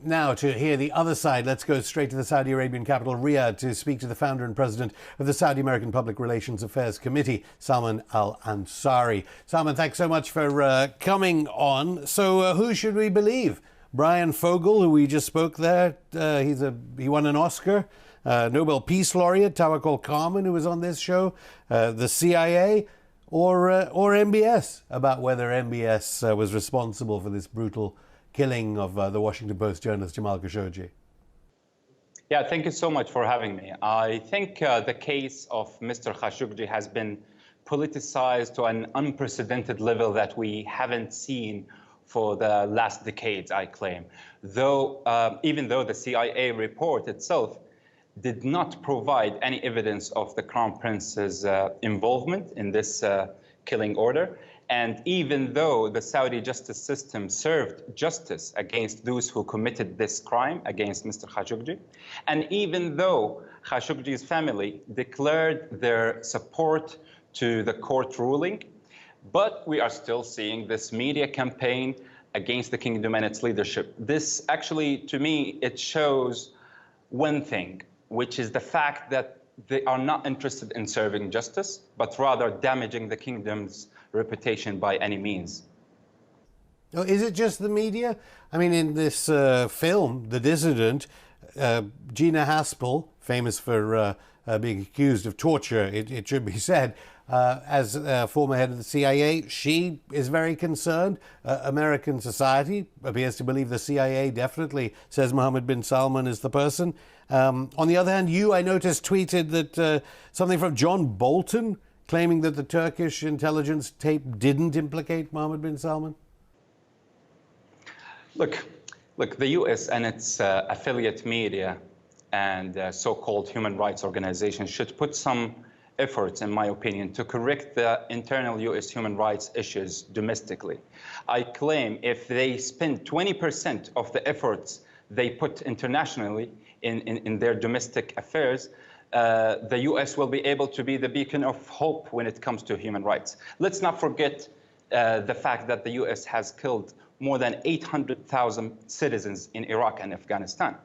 Now, to hear the other side, let's go straight to the Saudi Arabian capital, Riyadh, to speak to the founder and president of the Saudi American Public Relations Affairs Committee, Salman al-Ansari. Salman, thanks so much for coming on. So who should we believe? Brian Fogel, who we just spoke there, he won an Oscar. Nobel Peace Laureate Tawakkol Karman, who was on this show, the CIA, or MBS, about whether MBS was responsible for this brutal killing of the Washington Post journalist Jamal Khashoggi. Yeah, thank you so much for having me. I think the case of Mr. Khashoggi has been politicized to an unprecedented level that we haven't seen for the last decades, I claim. Even though the CIA report itself did not provide any evidence of the Crown Prince's involvement in this killing order, and even though the Saudi justice system served justice against those who committed this crime against Mr. Khashoggi, and even though Khashoggi's family declared their support to the court ruling, but we are still seeing this media campaign against the kingdom and its leadership. This actually, to me, it shows one thing, which is the fact that they are not interested in serving justice, but rather damaging the kingdom's reputation by any means. Oh, is it just the media? I mean, in this film, The Dissident, Gina Haspel, famous for being accused of torture, it should be said, as former head of the CIA, she is very concerned. American society appears to believe the CIA definitely says Mohammed bin Salman is the person. On the other hand, I noticed, tweeted that something from John Bolton claiming that the Turkish intelligence tape didn't implicate Mohammed bin Salman. Look, the US and its affiliate media and so-called human rights organizations should put some efforts, in my opinion, to correct the internal US human rights issues domestically. I claim if they spend 20% of the efforts they put internationally in their domestic affairs, the US will be able to be the beacon of hope when it comes to human rights. Let's not forget the fact that the US has killed more than 800,000 citizens in Iraq and Afghanistan.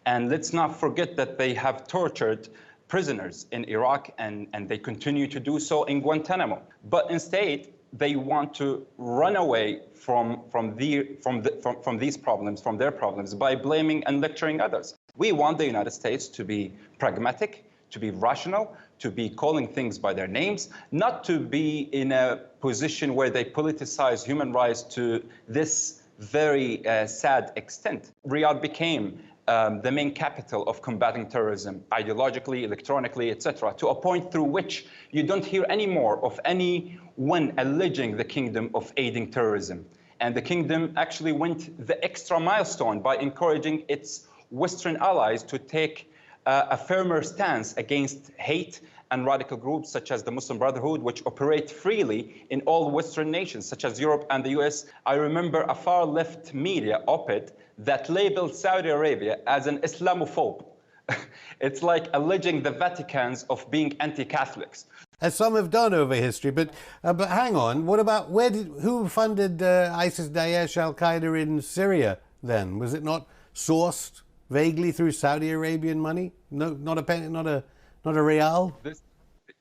And let's not forget that they have tortured prisoners in Iraq, and they continue to do so in Guantanamo. But instead, they want to run away from these problems, from their problems, by blaming and lecturing others. We want the United States to be pragmatic, to be rational, to be calling things by their names, not to be in a position where they politicize human rights to this very sad extent. Riyadh became the main capital of combating terrorism, ideologically, electronically, etc., to a point through which you don't hear any more of anyone alleging the kingdom of aiding terrorism. And the kingdom actually went the extra milestone by encouraging its Western allies to take a firmer stance against hate and radical groups such as the Muslim Brotherhood, which operate freely in all Western nations, such as Europe and the US. I remember a far-left media op-ed that labeled Saudi Arabia as an Islamophobe. It's like alleging the Vaticans of being anti-Catholics. As some have done over history, but hang on, what about who funded ISIS, Daesh, Al-Qaeda in Syria then? Was it not sourced vaguely through Saudi Arabian money? No, not a penny, not a real?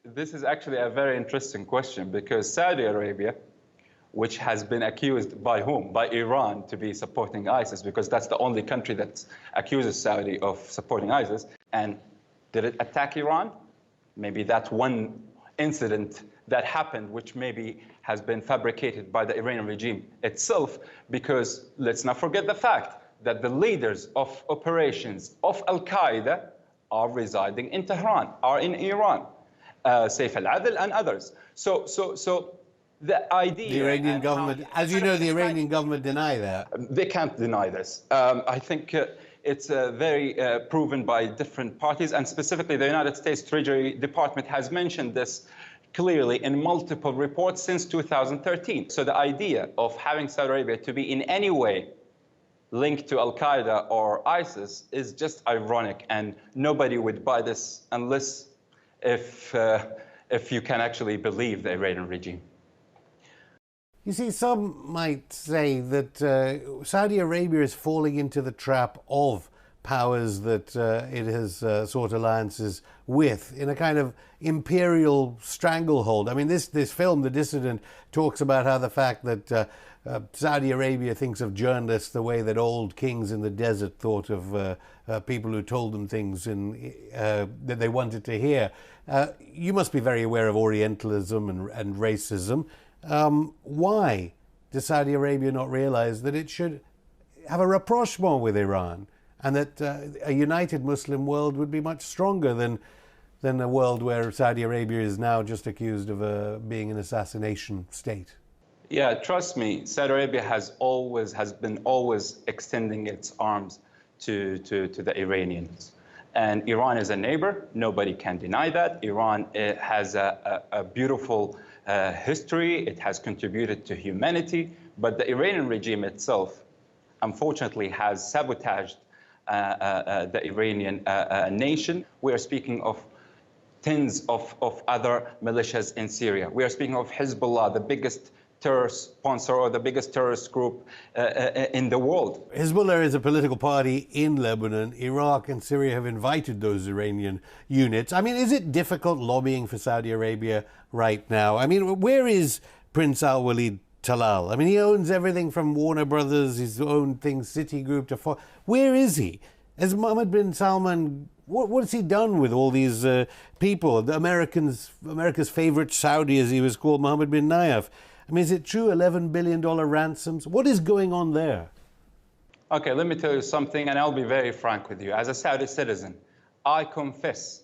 This is actually a very interesting question, because Saudi Arabia, which has been accused by whom? By Iran to be supporting ISIS, because that's the only country that accuses Saudi of supporting ISIS. And did it attack Iran? Maybe that one incident that happened, which maybe has been fabricated by the Iranian regime itself, because let's not forget the fact that the leaders of operations of Al-Qaeda are residing in Tehran, are in Iran, Saif al-Adl and others. So the idea... The Iranian government, as you know, the Iranian government deny that. They can't deny this. I think it's very proven by different parties, and specifically the United States Treasury Department has mentioned this clearly in multiple reports since 2013. So the idea of having Saudi Arabia to be in any way linked to Al-Qaeda or ISIS is just ironic, and nobody would buy this unless if you can actually believe the Iranian regime. You see, some might say that Saudi Arabia is falling into the trap of powers that it has sought alliances with in a kind of imperial stranglehold. I mean, this film, The Dissident, talks about how the fact that Saudi Arabia thinks of journalists the way that old kings in the desert thought of people who told them things that they wanted to hear. You must be very aware of Orientalism and racism. Why does Saudi Arabia not realize that it should have a rapprochement with Iran, and that a united Muslim world would be much stronger than a world where Saudi Arabia is now just accused of being an assassination state? Yeah, trust me, Saudi Arabia has been extending its arms to the Iranians. And Iran is a neighbor, nobody can deny that. Iran has a beautiful history, it has contributed to humanity, but the Iranian regime itself, unfortunately, has sabotaged the Iranian nation. We are speaking of tens of other militias in Syria. We are speaking of Hezbollah, the biggest terrorist sponsor or the biggest terrorist group in the world. Hezbollah is a political party in Lebanon. Iraq and Syria have invited those Iranian units. I mean, is it difficult lobbying for Saudi Arabia right now? I mean, where is Prince Al-Walid Talal? I mean, he owns everything from Warner Brothers, his own thing, Citigroup, to where is he? Has Mohammed bin Salman, what has he done with all these people? America's favorite Saudi, as he was called, Mohammed bin Nayef. I mean, is it true, $11 billion ransoms? What is going on there? Okay, let me tell you something, and I'll be very frank with you. As a Saudi citizen, I confess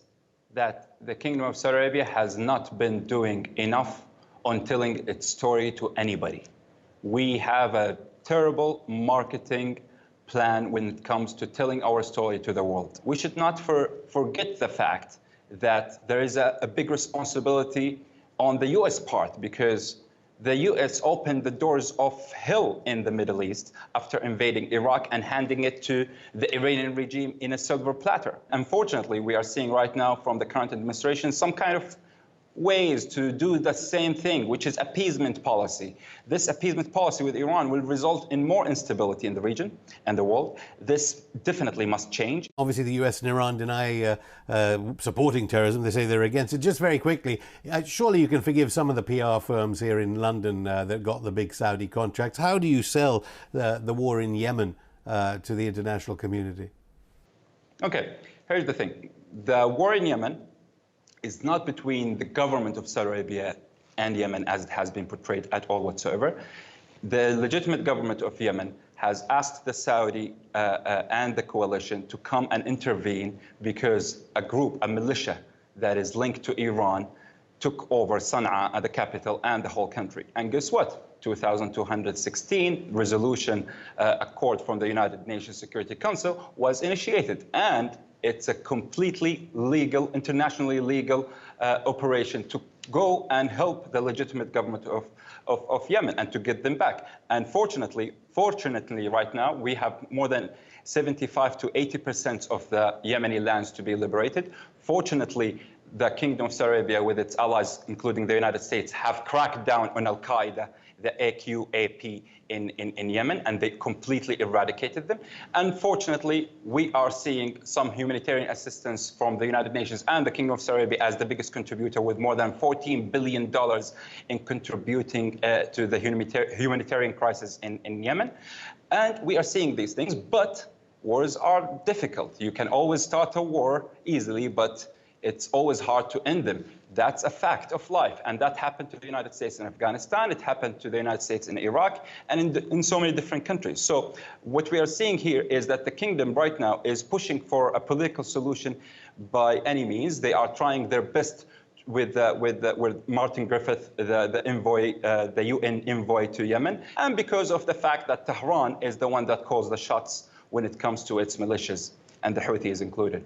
that the Kingdom of Saudi Arabia has not been doing enough on telling its story to anybody. We have a terrible marketing plan when it comes to telling our story to the world. We should not forget the fact that there is a big responsibility on the U.S. part, because the U.S. opened the doors of hell in the Middle East after invading Iraq and handing it to the Iranian regime in a silver platter. Unfortunately, we are seeing right now from the current administration some kind of ways to do the same thing, which is appeasement policy. This appeasement policy with Iran will result in more instability in the region and the world. This definitely must change. Obviously, the US and Iran deny supporting terrorism. They say they're against it. Just very quickly, surely you can forgive some of the PR firms here in London that got the big Saudi contracts. How do you sell the war in Yemen to the international community? Okay, here's the thing. The war in Yemen is not between the government of Saudi Arabia and Yemen as it has been portrayed at all whatsoever. The legitimate government of Yemen has asked the Saudi and the coalition to come and intervene because a militia that is linked to Iran took over Sana'a, the capital, and the whole country. And guess what? 2216 resolution accord from the United Nations Security Council was initiated, and it's a completely legal, internationally legal operation to go and help the legitimate government of Yemen and to get them back. And fortunately, right now, we have more than 75 to 80% of the Yemeni lands to be liberated. Fortunately, the Kingdom of Saudi Arabia, with its allies, including the United States, have cracked down on Al-Qaeda, the AQAP in Yemen, and they completely eradicated them. Unfortunately, we are seeing some humanitarian assistance from the United Nations and the Kingdom of Saudi Arabia as the biggest contributor, with more than $14 billion in contributing to the humanitarian crisis in Yemen. And we are seeing these things, but wars are difficult. You can always start a war easily, but it's always hard to end them. That's a fact of life. And that happened to the United States in Afghanistan. It happened to the United States in Iraq and in so many different countries. So what we are seeing here is that the kingdom right now is pushing for a political solution by any means. They are trying their best with Martin Griffith, the envoy, the UN envoy to Yemen, and because of the fact that Tehran is the one that calls the shots when it comes to its militias, and the Houthis included.